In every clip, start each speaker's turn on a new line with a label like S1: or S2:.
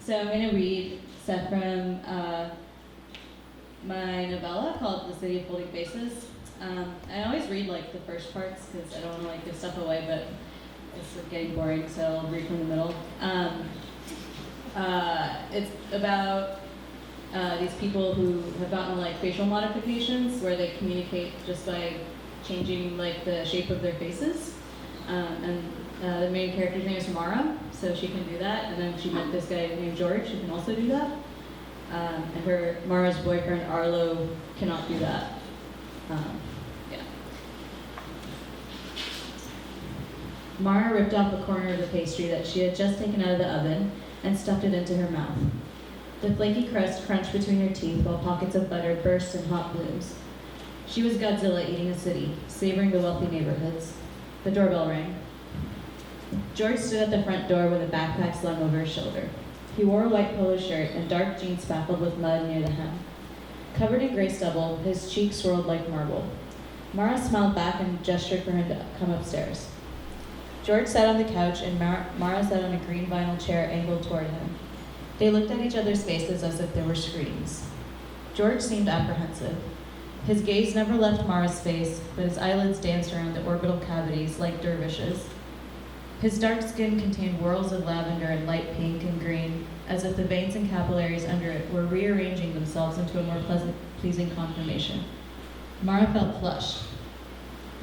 S1: So I'm going to read stuff from my novella called The City of Holding Faces. I always read like the first parts because I don't want to like give stuff away, but it's like, getting boring, so I'll read from the middle. It's about these people who have gotten like facial modifications where they communicate just by changing like the shape of their faces. The main character's name is Mara, so she can do that. And then she met this guy named George who can also do that. And Mara's boyfriend Arlo cannot do that. Yeah. Mara ripped off a corner of the pastry that she had just taken out of the oven and stuffed it into her mouth. The flaky crust crunched between her teeth while pockets of butter burst in hot blooms. She was Godzilla eating a city, savoring the wealthy neighborhoods. The doorbell rang. George stood at the front door with a backpack slung over his shoulder. He wore a white polo shirt and dark jeans spackled with mud near the hem. Covered in gray stubble, his cheeks swirled like marble. Mara smiled back and gestured for him to come upstairs. George sat on the couch and Mara sat on a green vinyl chair angled toward him. They looked at each other's faces as if there were screens. George seemed apprehensive. His gaze never left Mara's face, but his eyelids danced around the orbital cavities like dervishes. His dark skin contained whorls of lavender and light pink and green, as if the veins and capillaries under it were rearranging themselves into a more pleasing conformation. Mara felt flushed.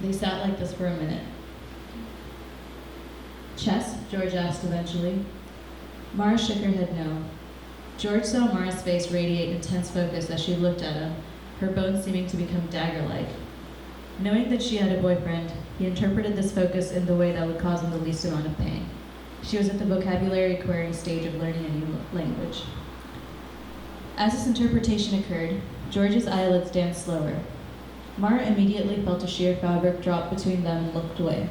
S1: They sat like this for a minute. Chess? George asked eventually. Mara shook her head no. George saw Mara's face radiate intense focus as she looked at him, her bones seeming to become dagger-like. Knowing that she had a boyfriend, he interpreted this focus in the way that would cause him the least amount of pain. She was at the vocabulary acquiring stage of learning a new language. As this interpretation occurred, George's eyelids danced slower. Mara immediately felt a sheer fabric drop between them and looked away.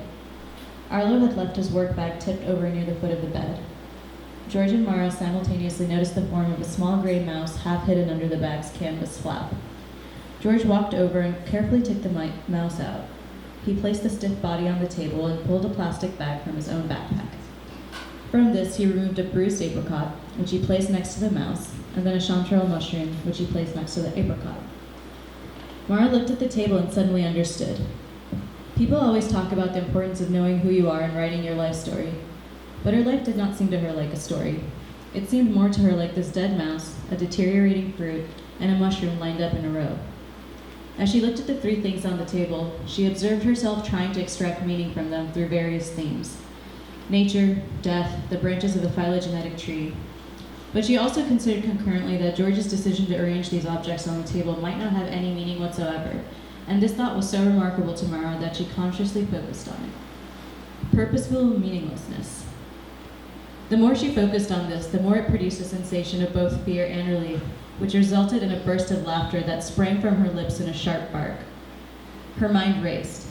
S1: Arlo had left his work bag tipped over near the foot of the bed. George and Mara simultaneously noticed the form of a small gray mouse half hidden under the bag's canvas flap. George walked over and carefully took the mouse out. He placed the stiff body on the table and pulled a plastic bag from his own backpack. From this, he removed a bruised apricot, which he placed next to the mouse, and then a chanterelle mushroom, which he placed next to the apricot. Mara looked at the table and suddenly understood. People always talk about the importance of knowing who you are and writing your life story, but her life did not seem to her like a story. It seemed more to her like this dead mouse, a deteriorating fruit, and a mushroom lined up in a row. As she looked at the three things on the table, she observed herself trying to extract meaning from them through various themes: nature, death, the branches of a phylogenetic tree. But she also considered concurrently that George's decision to arrange these objects on the table might not have any meaning whatsoever, and this thought was so remarkable to Mara that she consciously focused on it. Purposeful meaninglessness. The more she focused on this, the more it produced a sensation of both fear and relief, which resulted in a burst of laughter that sprang from her lips in a sharp bark. Her mind raced.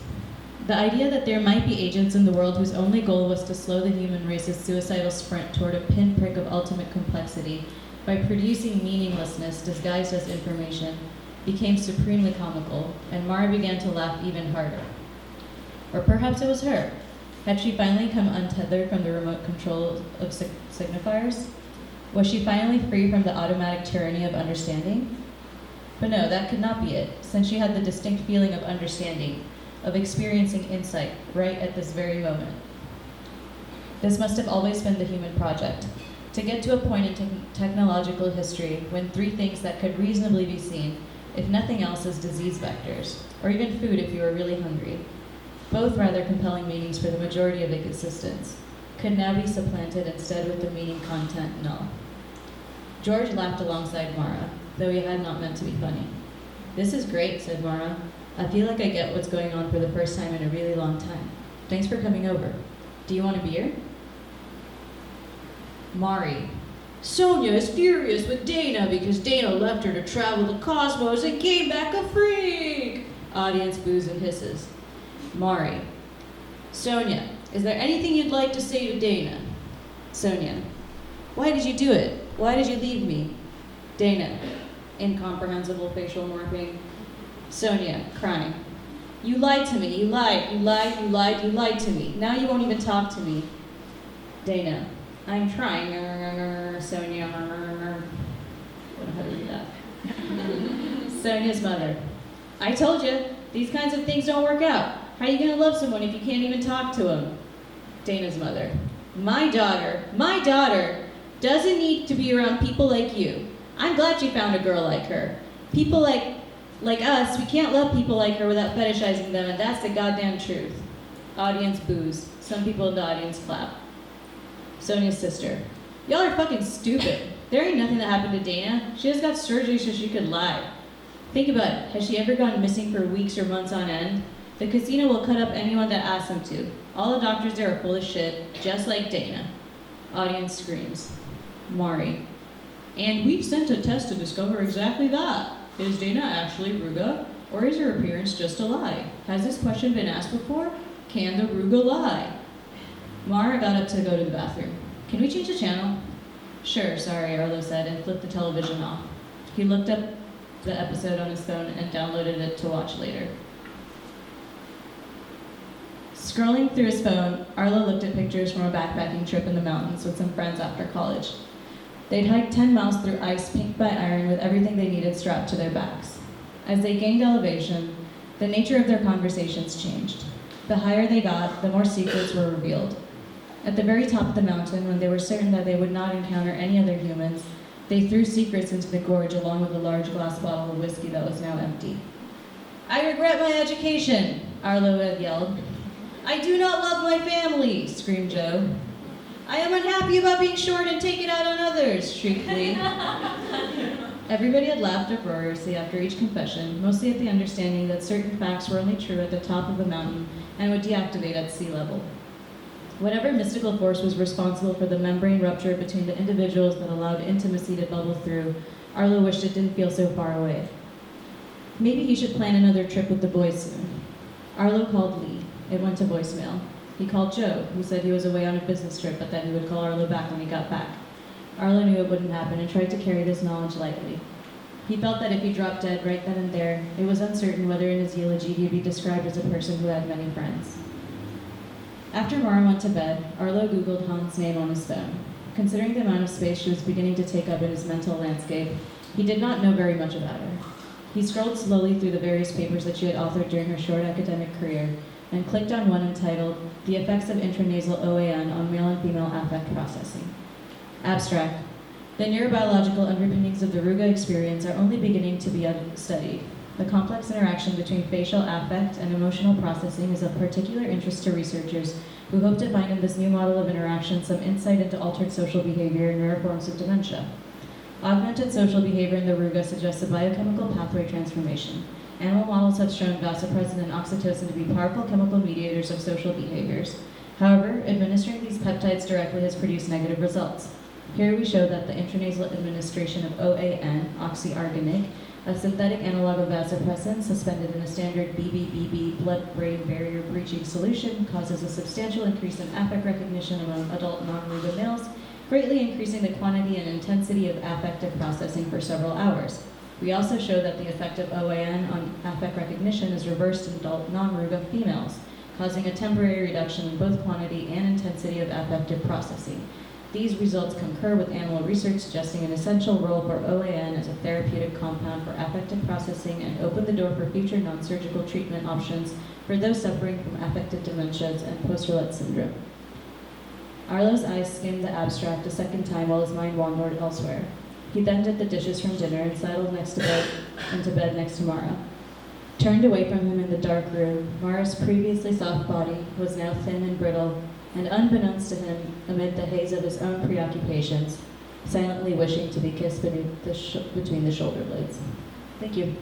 S1: The idea that there might be agents in the world whose only goal was to slow the human race's suicidal sprint toward a pinprick of ultimate complexity by producing meaninglessness disguised as information became supremely comical, and Mara began to laugh even harder. Or perhaps it was her. Had she finally come untethered from the remote control of signifiers? Was she finally free from the automatic tyranny of understanding? But no, that could not be it, since she had the distinct feeling of understanding, of experiencing insight, right at this very moment. This must have always been the human project, to get to a point in technological history when three things that could reasonably be seen, if nothing else, as disease vectors, or even food if you were really hungry, both rather compelling meanings for the majority of existence, could now be supplanted instead with the meaning content null. George laughed alongside Mara, though he had not meant to be funny. "This is great," said Mara. "I feel like I get what's going on for the first time in a really long time. Thanks for coming over. Do you want a beer?" Mari. "Sonia is furious with Dana because Dana left her to travel the cosmos and came back a freak." Audience boos and hisses. Mari. "Sonia, is there anything you'd like to say to Dana?" Sonia. "Why did you do it? Why did you leave me?" Dana. Incomprehensible facial morphing. Sonia, crying. "You lied to me. You lied to me. Now you won't even talk to me." Dana. I'm trying, Sonia. What how to do that? Sonia's mother. I told you, these kinds of things don't work out. How are you going to love someone if you can't even talk to them? Dana's mother. My daughter doesn't need to be around people like you. I'm glad you found a girl like her. People like us, we can't love people like her without fetishizing them, and that's the goddamn truth. Audience boos. Some people in the audience clap. Sonia's sister. Y'all are fucking stupid. There ain't nothing that happened to Dana. She just got surgery so she could lie. Think about it. Has she ever gone missing for weeks or months on end? The casino will cut up anyone that asks them to. All the doctors there are full of shit, just like Dana. Audience screams. Mari. And we've sent a test to discover exactly that. Is Dana actually Ruga, or is her appearance just a lie? Has this question been asked before? Can the Ruga lie? Mara got up to go to the bathroom. Can we change the channel? Sure, sorry, Arlo said, and flipped the television off. He looked up the episode on his phone and downloaded it to watch later. Scrolling through his phone, Arlo looked at pictures from a backpacking trip in the mountains with some friends after college. They'd hiked 10 miles through ice pinked by iron with everything they needed strapped to their backs. As they gained elevation, the nature of their conversations changed. The higher they got, the more secrets were revealed. At the very top of the mountain, when they were certain that they would not encounter any other humans, they threw secrets into the gorge along with a large glass bottle of whiskey that was now empty. I regret my education, Arlo had yelled. I do not love my family, screamed Joe. I am unhappy about being short and take it out on others, shrieked Lee. Everybody had laughed uproariously after each confession, mostly at the understanding that certain facts were only true at the top of a mountain and would deactivate at sea level. Whatever mystical force was responsible for the membrane rupture between the individuals that allowed intimacy to bubble through, Arlo wished it didn't feel so far away. Maybe he should plan another trip with the boys soon. Arlo called Lee. It went to voicemail. He called Joe, who said he was away on a business trip, but that he would call Arlo back when he got back. Arlo knew it wouldn't happen and tried to carry this knowledge lightly. He felt that if he dropped dead right then and there, it was uncertain whether in his eulogy he'd be described as a person who had many friends. After Mara went to bed, Arlo Googled Han's name on his phone. Considering the amount of space she was beginning to take up in his mental landscape, he did not know very much about her. He scrolled slowly through the various papers that she had authored during her short academic career, and clicked on one entitled, The Effects of Intranasal OAN on Male and Female Affect Processing. Abstract. The neurobiological underpinnings of the Ruga experience are only beginning to be studied. The complex interaction between facial affect and emotional processing is of particular interest to researchers who hope to find in this new model of interaction some insight into altered social behavior in rare forms of dementia. Augmented social behavior in the Ruga suggests a biochemical pathway transformation. Animal models have shown vasopressin and oxytocin to be powerful chemical mediators of social behaviors. However, administering these peptides directly has produced negative results. Here we show that the intranasal administration of OAN, oxyargonic, a synthetic analog of vasopressin suspended in a standard BBBB blood-brain barrier breaching solution, causes a substantial increase in affect recognition among adult non-Ruga males, greatly increasing the quantity and intensity of affective processing for several hours. We also show that the effect of OAN on affect recognition is reversed in adult non-Ruga females, causing a temporary reduction in both quantity and intensity of affective processing. These results concur with animal research suggesting an essential role for OAN as a therapeutic compound for affective processing and open the door for future non-surgical treatment options for those suffering from affective dementias and post-Roulette syndrome. Arlo's eyes skimmed the abstract a second time while his mind wandered elsewhere. He then did the dishes from dinner and settled into bed next to Mara. Turned away from him in the dark room, Mara's previously soft body was now thin and brittle, and unbeknownst to him, amid the haze of his own preoccupations, silently wishing to be kissed between the shoulder blades. Thank you.